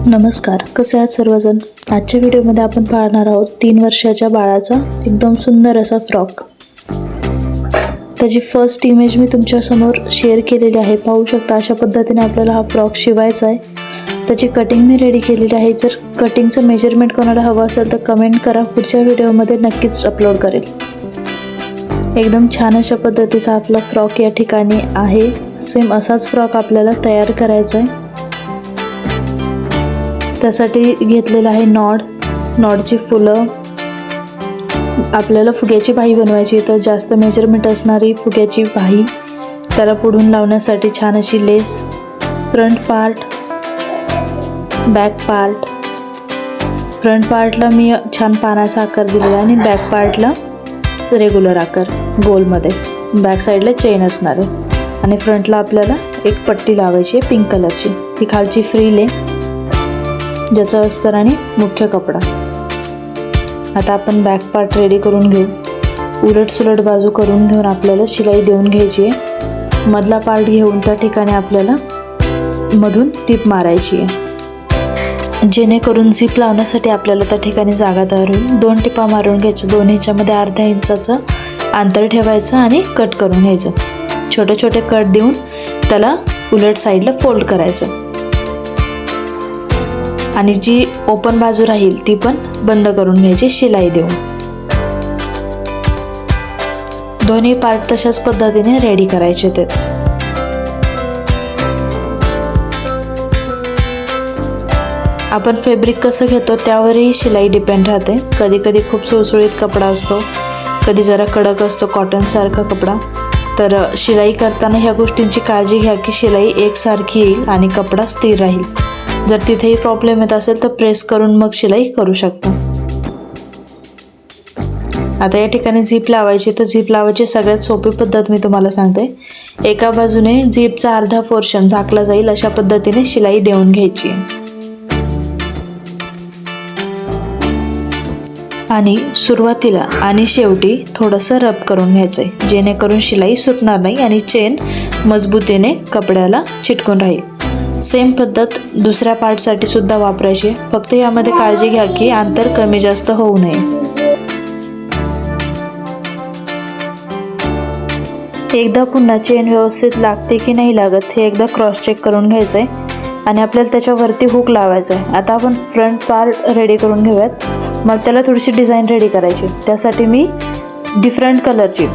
नमस्कार, कसे आहात सर्वजण। आजच्या व्हिडिओमध्ये आपण पाहणार आहोत 3 वर्षाच्या बाळाचा एकदम सुंदर असा फ्रॉक। त्याची फर्स्ट इमेज मी तुमच्या समोर शेअर केलेली आहे। पाहू शकता अशा पद्धतीने आपल्याला हा फ्रॉक शिवायचा आहे। त्याची कटिंग मी रेडी केलेली आहे। जर कटिंगचं मेजरमेंट कोणाला हवं असेल तर कमेंट करा, पुढच्या व्हिडिओमध्ये नक्कीच अपलोड करेल। एकदम छान अशा पद्धतीचा आपला फ्रॉक या ठिकाणी आहे। सेम असाच फ्रॉक आपल्याला तयार करायचा आहे। त्यासाठी घेतलेला आहे नॉडची फुलं। आपल्याला फुग्याची बाही बनवायची, तर जास्त मेजरमेंट असणारी फुग्याची बाही, त्याला पुढून लावण्यासाठी छान अशी lace, front part, back part. Front पार्टला मी छान पानाचा आकार दिलेला आहे आणि बॅक पार्टला रेग्युलर आकार गोलमध्ये, बॅक साईडला चेन असणार आहे आणि फ्रंटला आपल्याला एक पट्टी लावायची आहे पिंक कलरची। ती खालची फ्रील आहे, ज्याचा अस्तर आणि मुख्य कपडा। आता आपण बॅक पार्ट रेडी करून घेऊ। उलट सुलट बाजू करून घेऊन आपल्याला शिलाई देऊन घ्यायची आहे। मधला पार्ट घेऊन त्या ठिकाणी आपल्याला मधून टिप मारायची आहे, जेणेकरून झिप लावण्यासाठी आपल्याला त्या ठिकाणी जागा तयार होईल। 2 टिपा मारून घ्यायच्या, दोन्हीच्या मध्ये अर्ध्या इंचाचं अंतर ठेवायचं आणि कट करून घ्यायचं। छोटे छोटे कट देऊन त्याला उलट साईडला फोल्ड करायचं आणि जी ओपन बाजू राहील ती पण बंद करून घ्यायची शिलाई देऊन। दोन्ही पार्ट तशाच पद्धतीने रेडी करायचे ते। आपण फॅब्रिक कसं घेतो त्यावरही शिलाई डिपेंड राहते। कधी कधी खूप सुळसुळीत कपडा असतो, कधी जरा कडक असतो कॉटन सारखा कपडा। तर शिलाई करताना ह्या गोष्टींची काळजी घ्या की शिलाई एकसारखी येईल आणि कपडा स्थिर राहील। जर तिथेही प्रॉब्लेम येत असेल तर प्रेस करून मग शिलाई करू शकता। आता या ठिकाणी झिप लावायची, तर झिप लावायची सगळ्यात सोपी पद्धत मी तुम्हाला सांगते। एका बाजूने झिपचा अर्धा पोर्शन झाकला जाईल अशा पद्धतीने शिलाई देऊन घ्यायची आणि सुरुवातीला आणि शेवटी थोडंसं रब करून घ्यायचं आहे, जेणेकरून शिलाई सुटणार नाही आणि चेन मजबूतीने कपड्याला चिटकून राहील। सेम पद्धत दुसऱ्या पार्टसाठी सुद्धा वापरायची, फक्त यामध्ये काळजी घ्या की अंतर कमी जास्त होऊ नये। एकदा पुन्हा चेन व्यवस्थित लागते की नाही लागत हे एकदा क्रॉस चेक करून घ्यायचं आहे आणि आपल्याला त्याच्यावरती हुक लावायचं आहे। आता आपण फ्रंट पार्ट रेडी करून घेऊयात। मला त्याला थोडीशी डिझाईन रेडी करायची, त्यासाठी मी डिफरंट कलरची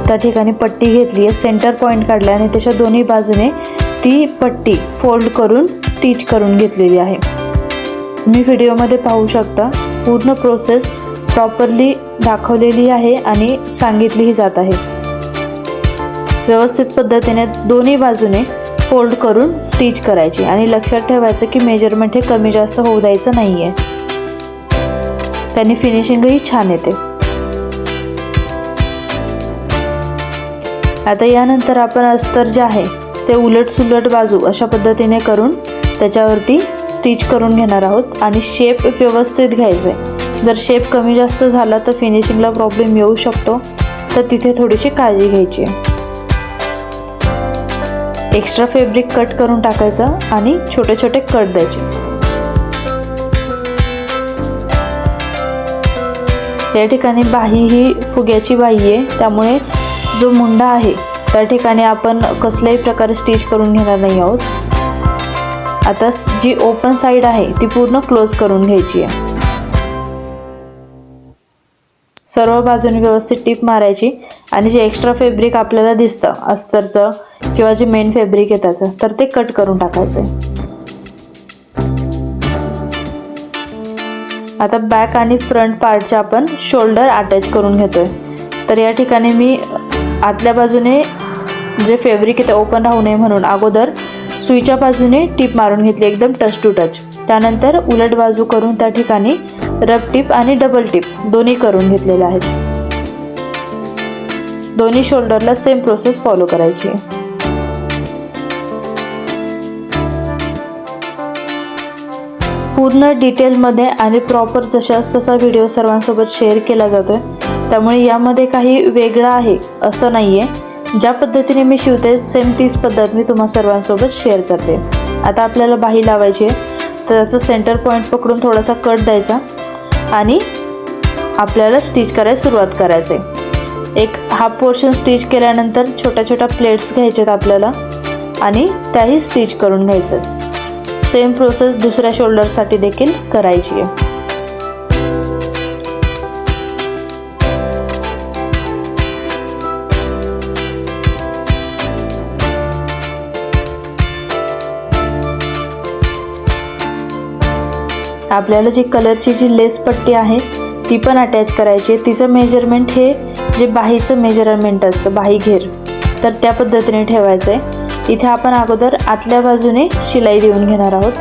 त्या ठिकाणी पट्टी घेतली आहे, सेंटर पॉईंट काढला आणि त्याच्या दोन्ही बाजूने ती पट्टी फोल्ड करून स्टिच करून घेतलेली आहे। तुम्ही व्हिडिओमध्ये पाहू शकता पूर्ण प्रोसेस प्रॉपरली दाखवलेली आहे आणि सांगितलीही जात आहे। व्यवस्थित पद्धतीने दोन्ही बाजूने फोल्ड करून स्टिच करायची आणि लक्षात ठेवायचं की मेजरमेंट हे कमी जास्त होऊ द्यायचं नाही आहे, त्याने फिनिशिंगही छान येते। आता यानंतर आपण अस्तर जे आहे ते उलट सुलट बाजू अशा पद्धतीने करून त्याच्यावरती स्टिच करून घेणार आहोत आणि शेप व्यवस्थित घ्यायचा आहे। जर शेप कमी जास्त झाला तर फिनिशिंगला प्रॉब्लेम येऊ शकतो, तर तिथे थोडीशी काळजी घ्यायची आहे। एक्स्ट्रा फॅब्रिक कट करून टाकायचं आणि छोटे छोटे कट द्यायचे। या ठिकाणी बाही ही फुग्याची बाही आहे, त्यामुळे जो मुंडा आहे त्या ठिकाणी आपण कसल्याही प्रकारे स्टिच करून घेणार नाही आहोत। आता जी ओपन साईड आहे ती पूर्ण क्लोज करून घ्यायची आहे। सर्व बाजूने व्यवस्थित टिप मारायची आणि जे एक्स्ट्रा फॅब्रिक आपल्याला दिसतं अस्तरचं किंवा जे मेन फॅब्रिक आहे त्याचं, तर ते कट करून टाकायचं आहे। आता बॅक आणि फ्रंट पार्टचे आपण शोल्डर अटॅच करून घेतोय। तर या ठिकाणी मी आतल्या बाजूने जे फॅब्रिक आहे ते ओपन राहू नये म्हणून अगोदर सुईच्या बाजूने टिप मारून घेतली, एकदम टच टू टच। त्यानंतर उलट बाजू करून त्या ठिकाणी रब टिप आणि डबल टिप दोन्ही करून घेतलेले आहेत। दोन्ही शोल्डरला सेम प्रोसेस फॉलो करायची आहे। पूर्ण डिटेलमध्ये आणि प्रॉपर जशास तसा व्हिडिओ सर्वांसोबत शेअर केला जातोय, त्यामुळे यामध्ये काही वेगळं आहे असं नाही आहे। ज्या पद्धतीने मी शिवते सेम तीच पद्धत मी तुम्हा सर्वांसोबत शेअर करते। आता आपल्याला बाही लावायची आहे, त्याचं सेंटर पॉईंट पकडून थोडासा कट द्यायचा आणि आपल्याला स्टिच करायला सुरुवात करायचं आहे। एक हाफ पोर्शन स्टिच केल्यानंतर छोट्या छोट्या प्लेट्स घ्यायच्यात आपल्याला आणि त्याही स्टिच करून घ्यायचं। सेम प्रोसेस दुसऱ्या शोल्डरसाठी देखील करायची आहे। आपल्याला जी कलरची जी लेस पट्टी आहे ती पण अटॅच करायची आहे। तिचं मेजरमेंट हे जे बाहीचं मेजरमेंट असतं, बाही घेर, तर त्या पद्धतीने ठेवायचं आहे। इथे आपण अगोदर आतल्या बाजूने शिलाई देऊन घेणार आहोत।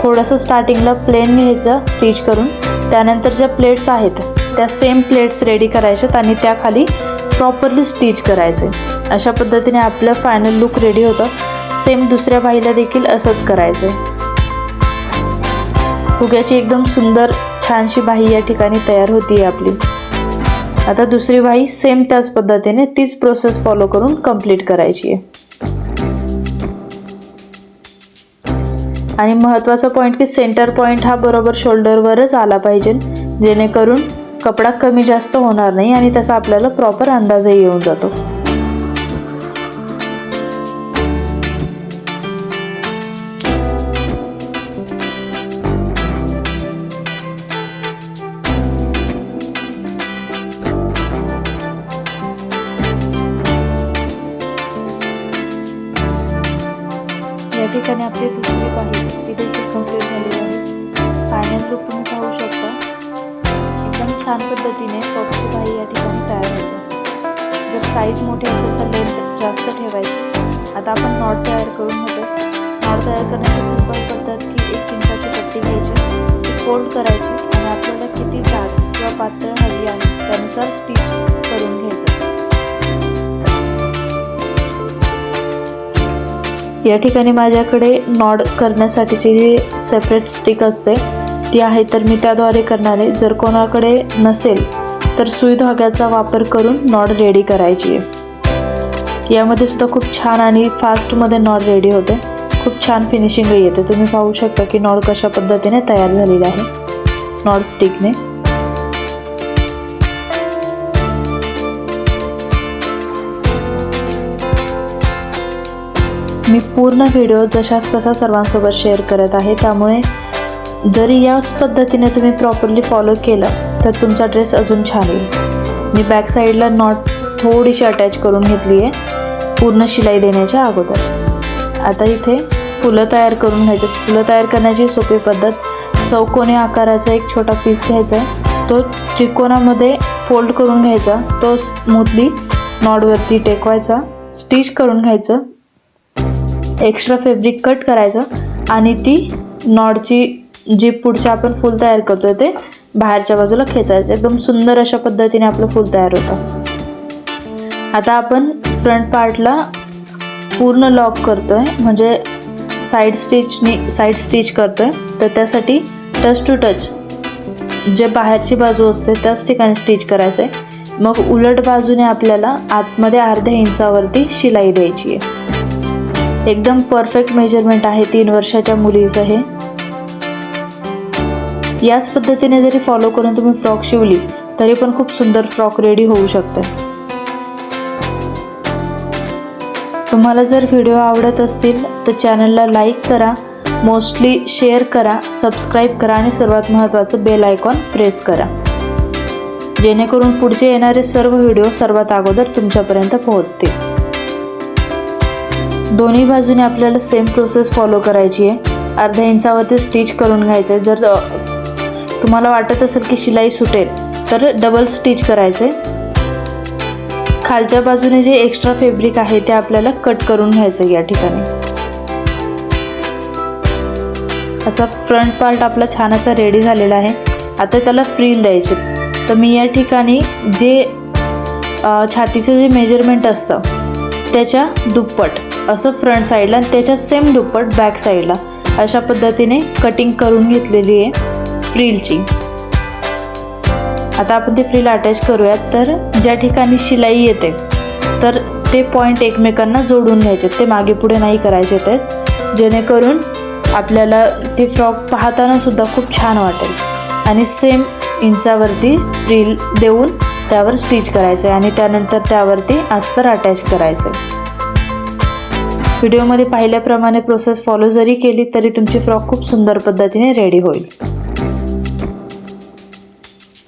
थोडंसं स्टार्टिंगला प्लेन घ्यायचं स्टिच करून, त्यानंतर ज्या प्लेट्स आहेत त्या सेम प्लेट्स रेडी करायच्यात आणि त्याखाली प्रॉपरली स्टिच करायचे। अशा पद्धतीने आपलं फायनल लुक रेडी होतं। सेम दुसऱ्या बाहीला देखील असंच करायचं आहे। फुग्याची एकदम सुंदर छानशी बाही या ठिकाणी तयार होती आपली। आता दुसरी बाही सेम त्याच पद्धतीने तीच प्रोसेस फॉलो करून कंप्लीट करायची आहे। आणि महत्त्वाचा पॉईंट की सेंटर पॉईंट हा बरोबर शोल्डरवरच आला पाहिजे, जेणेकरून कपडा कमी जास्त होणार नाही आणि त्याचा आपल्याला प्रॉपर अंदाजही येऊन जातो। या ठिकाणी आपली दुसरी बाही ती देखील कंप्लीट झालेली आहे। फायनल लुक तुम्ही पाहू शकता। एकदम छान पद्धतीने टॉपची बाही या ठिकाणी तयार होते। जर साईज मोठी असेल तर लेंथ जास्त ठेवायची। आता आपण नॉट तयार करून घेतो। नॉट तयार करण्याची सिंपल पद्धत की 1 इंचाची पट्टी घ्यायची, ती फोल्ड करायची आणि आपल्याला किती जाड किंवा पातळ हवी आहे त्यानुसार स्टिच करून घ्यायचं। या ठिकाणी माझ्याकडे नॉड करण्यासाठीची जी सेपरेट स्टिक असते ती आहे, तर मी त्याद्वारे करणार आहे। जर कोणाकडे नसेल तर सुई धाग्याचा वापर करून नॉड रेडी करायची आहे। यामध्ये सुद्धा खूप छान आणि फास्टमध्ये नॉड रेडी होते। खूप छान फिनिशिंगही येते। तुम्ही पाहू शकता की नॉड कशा पद्धतीने तयार झालेला आहे नॉड स्टिकने। मी पूर्ण व्हिडिओ जशाच तसा सर्वांसोबत शेअर करत आहे, त्यामुळे जरी याच पद्धतीने तुम्ही प्रॉपरली फॉलो केलं तर तुमचा ड्रेस अजून छान येईल। मी बॅक साईडला नॉट थोडीशी अटॅच करून घेतली आहे पूर्ण शिलाई देण्याच्या अगोदर। आता इथे फुलं तयार करून घ्यायचे। फुलं तयार करण्याची सोपी पद्धत, चौकोनी आकाराचा एक छोटा पीस घ्यायचा आहे, तो त्रिकोणामध्ये फोल्ड करून घ्यायचा, तो स्मूथली नॉडवरती टेकवायचा, स्टिच करून घ्यायचं, एक्स्ट्रा फॅब्रिक कट करायचं आणि ती नॉडची जी पुढच्या आपण फूल तयार करतोय ते बाहेरच्या बाजूला खेचायचं। एकदम सुंदर अशा पद्धतीने आपलं फूल तयार होतं। आता आपण फ्रंट पार्टला पूर्ण लॉक करतोय, म्हणजे साईड स्टिच करतोय, तर त्यासाठी टच टू टच जे बाहेरची बाजू असते त्याच ठिकाणी स्टिच करायचं आहे। मग उलट बाजूने आपल्याला आतमध्ये अर्ध्या इंचावरती शिलाई द्यायची आहे। एकदम परफेक्ट मेजरमेंट आहे 3 वर्षाच्या मुलीचं हे। याच पद्धतीने जरी फॉलो करून तुम्ही फ्रॉक शिवली तरी पण खूप सुंदर फ्रॉक रेडी होऊ शकते। तुम्हाला जर व्हिडिओ आवडत असतील तर चॅनलला लाईक करा, मोस्टली शेअर करा, सबस्क्राईब करा आणि सर्वात महत्त्वाचं बेल आयकॉन प्रेस करा, जेणेकरून पुढचे येणारे सर्व व्हिडिओ सर्वात अगोदर तुमच्यापर्यंत पोहोचतील। दोन्ही बाजूने आपल्याला सेम प्रोसेस फॉलो करायची आहे। अर्ध्या इंचावरती स्टिच करून घ्यायचं आहे। जर तुम्हाला वाटत असेल की शिलाई सुटेल तर डबल स्टिच करायचं आहे। खालच्या बाजूने जे एक्स्ट्रा फॅब्रिक आहे ते आपल्याला कट करून घ्यायचं या ठिकाणी। असा फ्रंट पार्ट आपला छान असा रेडी झालेला आहे। आता त्याला फ्रिल द्यायचे, तर मी या ठिकाणी जे छातीचं जे मेजरमेंट असतं त्याच्या दुप्पट असं फ्रंट साईडला आणि त्याच्या सेम दुप्पट बॅक साईडला अशा पद्धतीने कटिंग करून घेतलेली आहे फ्रिलची। आता आपण ती फ्रिल अटॅच करूयात। तर ज्या ठिकाणी शिलाई येते तर ते पॉईंट एकमेकांना जोडून घ्यायचे, ते मागे पुढे नाही करायचे आहेत, जेणेकरून आपल्याला ती फ्रॉक पाहताना सुद्धा खूप छान वाटेल। आणि सेम इंचावरती फ्रिल देऊन त्यावर स्टिच करायचं आहे आणि त्यानंतर त्यावरती अस्तर अटॅच करायचं आहे। व्हिडिओमध्ये पाहिल्याप्रमाणे प्रोसेस फॉलो जरी केली तरी तुमची फ्रॉक खूप सुंदर पद्धतीने रेडी होईल।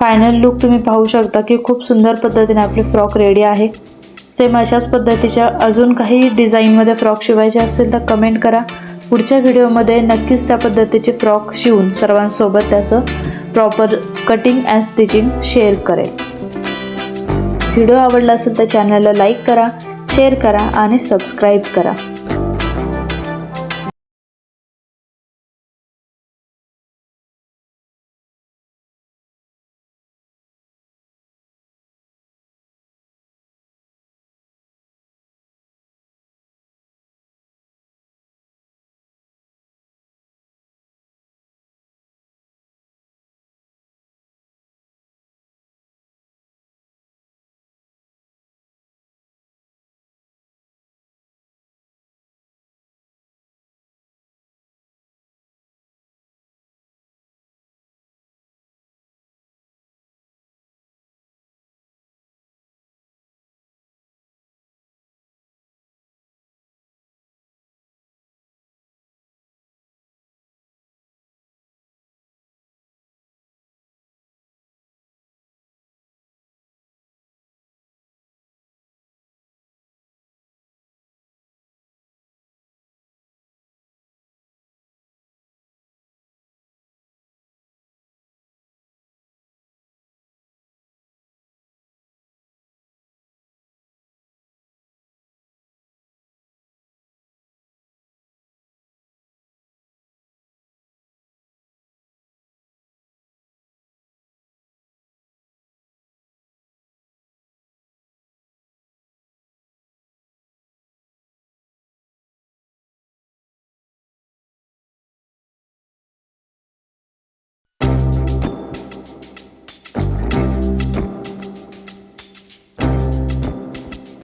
फायनल लुक तुम्ही पाहू शकता की खूप सुंदर पद्धतीने आपली फ्रॉक रेडी आहे। सेम अशाच पद्धतीच्या अजून काही डिझाईनमध्ये फ्रॉक शिवायचे असेल तर कमेंट करा। पुढच्या व्हिडिओमध्ये नक्कीच त्या पद्धतीचे फ्रॉक शिवून सर्वांसोबत त्याचं proper cutting and stitching share करेल। व्हिडिओ आवडला असेल तर चॅनलला लाईक करा, शेअर करा आणि सबस्क्राईब करा।